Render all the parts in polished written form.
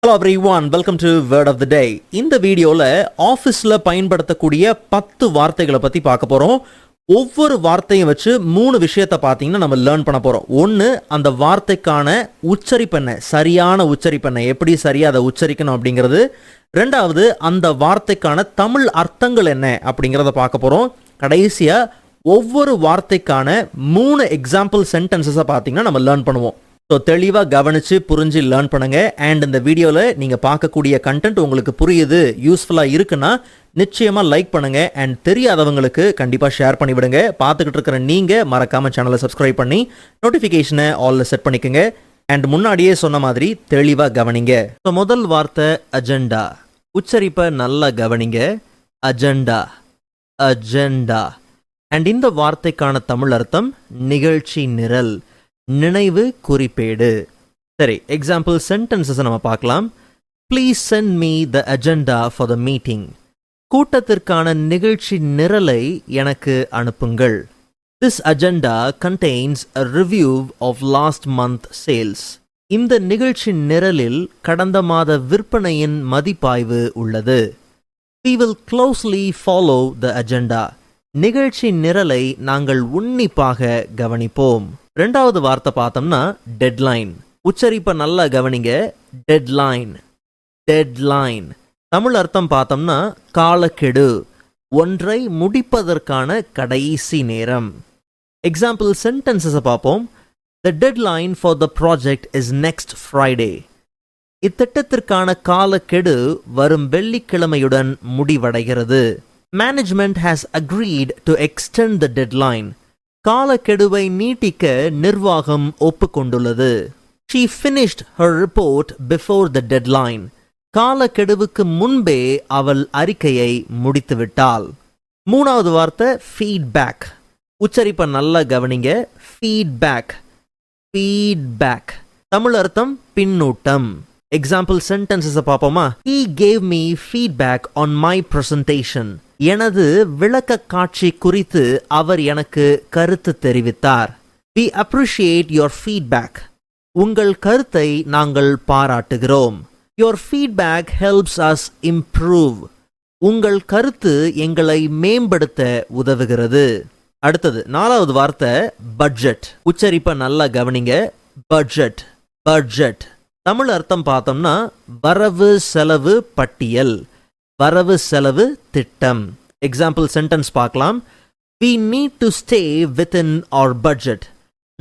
Hello everyone, welcome to Word of the Day. இந்த வீடியோல ஆஃபீஸில் பயன்படுத்தக்கூடிய 10 வார்த்தைகளை பற்றி பார்க்க போகிறோம். ஒவ்வொரு வார்த்தையும் வச்சு 3 விஷயத்தை பார்த்தீங்கன்னா நம்ம லேர்ன் பண்ண போகிறோம். ஒன்று, அந்த வார்த்தைக்கான உச்சரிப்பெண்ணை, சரியான உச்சரிப்பெண்ணை எப்படி சரியாக அதை உச்சரிக்கணும் அப்படிங்கிறது. ரெண்டாவது, அந்த வார்த்தைக்கான தமிழ் அர்த்தங்கள் என்ன அப்படிங்கிறத பார்க்க போகிறோம். கடைசியாக ஒவ்வொரு வார்த்தைக்கான 3 எக்ஸாம்பிள் சென்டென்சஸை பார்த்தீங்கன்னா நம்ம லேர்ன் பண்ணுவோம். ஸோ தெளிவாக கவனித்து புரிஞ்சு லேர்ன் பண்ணுங்கள். அண்ட் இந்த வீடியோவில் நீங்கள் பார்க்கக்கூடிய கண்டென்ட் உங்களுக்கு புரியுது, யூஸ்ஃபுல்லாக இருக்குன்னா நிச்சயமாக லைக் பண்ணுங்கள். அண்ட் தெரியாதவங்களுக்கு கண்டிப்பாக ஷேர் பண்ணிவிடுங்க. பார்த்துக்கிட்டு இருக்கிற நீங்கள் மறக்காமல் சேனலை சப்ஸ்கிரைப் பண்ணி நோட்டிஃபிகேஷனை ஆலில் செட் பண்ணிக்கோங்க. அண்ட் முன்னாடியே சொன்ன மாதிரி தெளிவாக கவனிங்க. ஸோ முதல் வார்த்தை அஜெண்டா. உச்சரிப்பை நல்லா கவனிங்க. Agenda, agenda. அண்ட் இந்த வார்த்தைக்கான தமிழ் அர்த்தம் நிகழ்ச்சி நிரல், நினைவு குறிப்பேடு. சரி, எக்ஸாம்பிள் சென்டென்சஸ் நம்ம பார்க்கலாம். Please send me the agenda for the meeting. கூட்டத்திற்கான நிகழ்ச்சி நிரலை எனக்கு அனுப்புங்கள். This agenda contains a review of last month sales. இந்த நிகழ்ச்சி நிரலில் கடந்த மாத விற்பனையின் மதிப்பாய்வு உள்ளது. We will closely follow the agenda. நிகழ்ச்சி நிரலை நாங்கள் உன்னிப்பாக கவனிப்போம். ரெண்டாவது வார்த்தை பார்த்தோம்னா டெட்லைன். உச்சரிப்பை நல்லா கவனிங்க. Deadline, deadline. தமிழ் அர்த்தம் பார்த்தோம்னா காலக்கெடு, ஒன்றை முடிப்பதற்கான கடைசி நேரம். எக்ஸாம்பிள் சென்டென்சஸை பார்ப்போம். The deadline for the project is next Friday. இத்திட்டத்திற்கான காலக்கெடு வரும் வெள்ளிக்கிழமையுடன் முடிவடைகிறது. Management has agreed to extend the deadline. காலக்கெடுவை நீட்டிக்க நிர்வாகம் ஒப்புக்கொண்டுள்ளது. She finished her report before the deadline. காலக்கெடுவுக்கு முன்பே அவள் அறிக்கையை முடித்துவிட்டாள். மூணாவது வார்த்தை ஃபீட்பேக். உச்சரிப்பை நல்லா கவனிங்க. Feedback, feedback. தமிழ் அர்த்தம் பின்னூட்டம். எக்ஸாம்பிள் சென்டென்சஸை பார்ப்போமா. He gave me feedback on my presentation. எனது விளக்க காட்சி குறித்து அவர் எனக்கு கருத்து தெரிவித்தார். We appreciate your feedback. உங்கள் கருத்தை நாங்கள் பாராட்டுகிறோம். Your feedback helps us improve. உங்கள் கருத்து எங்களை மேம்படுத்த உதவுகிறது. அடுத்தது நாலாவது வார்த்தை பட்ஜெட். உச்சரிப்பை நல்லா கவனிங்க. Budget, budget. தமிழ் அர்த்தம் பார்த்தோம்னா வரவு செலவு பட்டியல், வரவு செலவு திட்டம். எக்ஸாம்பிள் சென்டென்ஸ் பார்க்கலாம். We need to stay within our budget.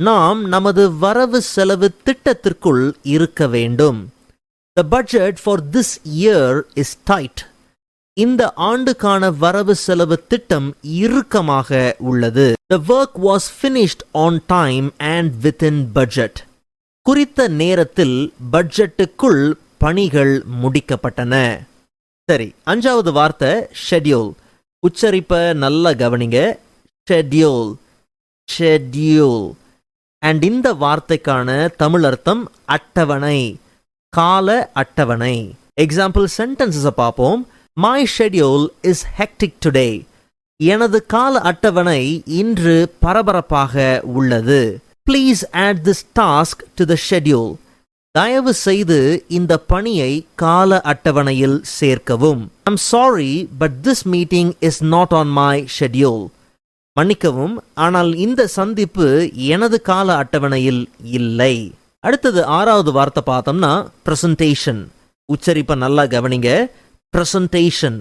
நாம் நமது வரவு செலவு திட்டத்திற்குள் இருக்க வேண்டும். The budget for this year is tight. இந்த ஆண்டுக்கான வரவு செலவு திட்டம் இறுக்கமாக உள்ளது. The work was finished on time and within budget. குறித்த நேரத்தில் பட்ஜெட்டுக்குள் பணிகள் முடிக்கப்பட்டன. சரி, அஞ்சாவது வார்த்தை ஷெட்யூல். உச்சரிப்பை நல்லா கவனிங்க. Schedule, schedule. அண்ட் இந்த வார்த்தைக்கான தமிழ் அர்த்தம் அட்டவணை, கால அட்டவணை. எக்ஸாம்பிள் சென்டென்சஸை பார்ப்போம். My schedule is hectic today. எனது கால அட்டவணை இன்று பரபரப்பாக உள்ளது. Please add this task to the schedule. தயவு செய்து இந்த பணியை கால அட்டவணையில் சேர்க்கவும். I'm sorry, but this meeting is not on my schedule. மன்னிக்கவும், ஆனால் இந்த சந்திப்பு எனது கால அட்டவணையில் இல்லை. அடுத்தது ஆறாவது வார்த்தை பார்த்தோம்னா பிரசன்டேஷன். உச்சரிப்பை நல்லா கவனிங்க. Presentation,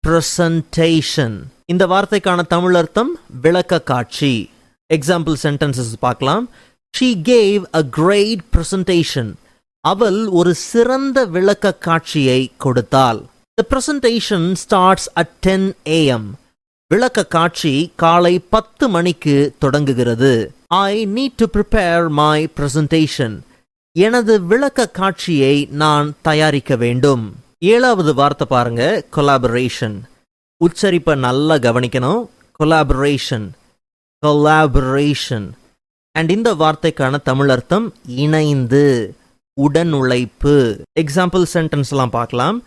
presentation. இந்த வார்த்தைக்கான தமிழ் அர்த்தம் விளக்க காட்சி. எக்ஸாம்பிள் சென்டென்சஸ் பார்க்கலாம். She gave a great presentation. அவள் ஒரு சிறந்த விளக்க காட்சியை கொடுத்தாள். The presentation starts at 10 a.m. விளக்க காட்சி காலை 10 மணிக்கு தொடங்குகிறது. I need to prepare my presentation. எனது விளக்க காட்சியை நான் தயாரிக்க வேண்டும். ஏழாவது வார்த்தை பாருங்க, collaboration. உச்சரிப்பை நல்லா கவனிக்கணும். collaboration, collaboration. அண்ட் இந்த வார்த்தைக்கான தமிழ் அர்த்தம் இணைந்து, உடன் உழைப்பு. எக்ஸாம்பிள் சென்டென்ஸ் எல்லாம் பார்க்கலாம்.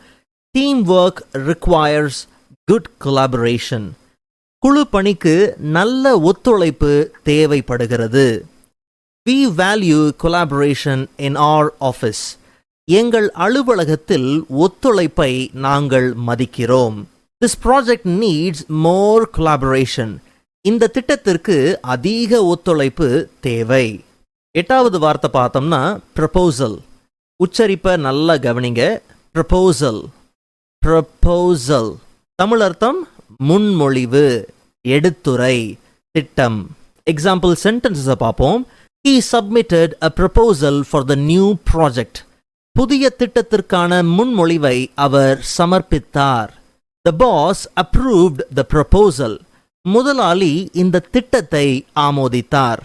Team work requires good collaboration. குழு பணிக்கு நல்ல ஒத்துழைப்பு தேவைப்படுகிறது. We value collaboration in our office. எங்கள் அலுவலகத்தில் ஒத்துழைப்பை நாங்கள் மதிக்கிறோம். This project needs more collaboration. இந்த திட்டத்திற்கு அதிக ஒத்துழைப்பு தேவை. 8வது வார்த்தை பார்த்தோம்னா ப்ரப்போசல். உச்சரிப்பை நல்லா கவனிங்க. Proposal, proposal. தமிழ் அர்த்தம் முன்மொழிவு, எடுத்துரை, திட்டம். எக்ஸாம்பிள் சென்டென்சஸை பார்ப்போம். He submitted a proposal for the new project. புதிய திட்டத்திற்கான முன்மொழிவை அவர் சமர்ப்பித்தார். The boss approved the proposal. முதலாளி இந்த திட்டத்தை ஆமோதித்தார்.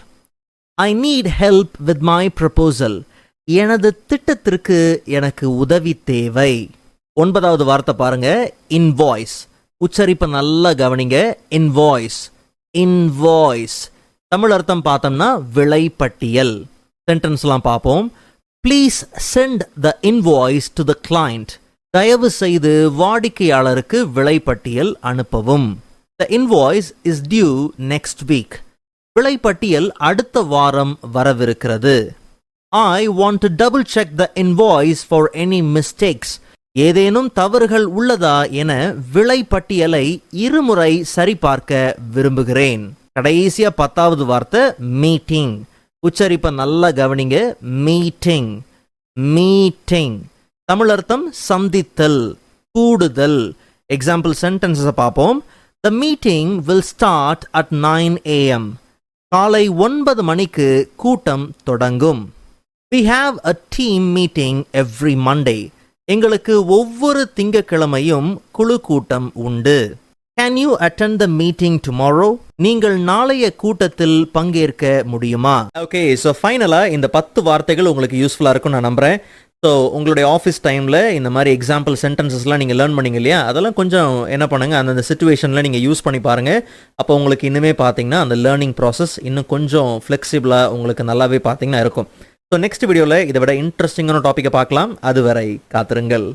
I need help with my proposal. எனது திட்டத்திற்கு எனக்கு உதவி தேவை. 9வது வார்த்தை பாருங்க. இன்வாய்ஸ். உச்சரிப்பை நல்லா கவனிங்க. Invoice, invoice. தமிழ் அர்த்தம் பார்த்தோம்னா விலைப்பட்டியல். சென்டென்ஸ்லாம் பார்ப்போம். Please send the invoice to the client. தயவு செய்து வாடிக்கையாளருக்கு விலைப்பட்டியல் அனுப்பவும். The invoice is due next week. விலைப்பட்டியல் அடுத்த வாரம் வரவிருக்கிறது. I want to double check the invoice for any mistakes. ஏதேனும் தவறுகள் உள்ளதா என விலைப்பட்டியலை இருமுறை சரிபார்க்க விரும்புகிறேன். கடைசியா 10வது வார்த்தை மீட்டிங். உச்சரிப்பை நல்லா கவனிங்க. Meeting, meeting. தமிழ் அர்த்தம் சந்தித்தல், கூடுதல். எக்ஸாம்பிள் சென்டென்சஸை பார்ப்போம். The meeting will start at 9 a.m. காலை 9 மணிக்கு கூட்டம் தொடங்கும். We have a team meeting every Monday. எங்களுக்கு ஒவ்வொரு திங்கட்கிழமையும் குழு கூட்டம் உண்டு. Can you attend the meeting tomorrow? நீங்கள் நாளைய கூட்டத்தில் பங்கேற்க முடியுமா? ஓகே, ஸோ ஃபைனலாக இந்த 10 வார்த்தைகள் உங்களுக்கு யூஸ்ஃபுல்லாக இருக்கும்னு நான் நம்புகிறேன். ஸோ உங்களுடைய ஆஃபீஸ் டைமில் இந்த மாதிரி எக்ஸாம்பிள் சென்டென்சஸ்லாம் நீங்கள் லேர்ன் பண்ணீங்க இல்லையா, அதெல்லாம் கொஞ்சம் என்ன பண்ணுங்கள், அந்தந்த சுச்சுவேஷனில் நீங்கள் யூஸ் பண்ணி பாருங்கள். அப்போ உங்களுக்கு இன்னுமே பார்த்தீங்கன்னா அந்த லேர்னிங் ப்ராசஸ் இன்னும் கொஞ்சம் ஃப்ளெக்சிபிளாக உங்களுக்கு நல்லாவே பார்த்தீங்கன்னா இருக்கும். ஸோ நெக்ஸ்ட் வீடியோவில் இதை விட இன்ட்ரெஸ்டிங்கான டாப்பிக்கை பார்க்கலாம். அதுவரை காத்திருங்கள்.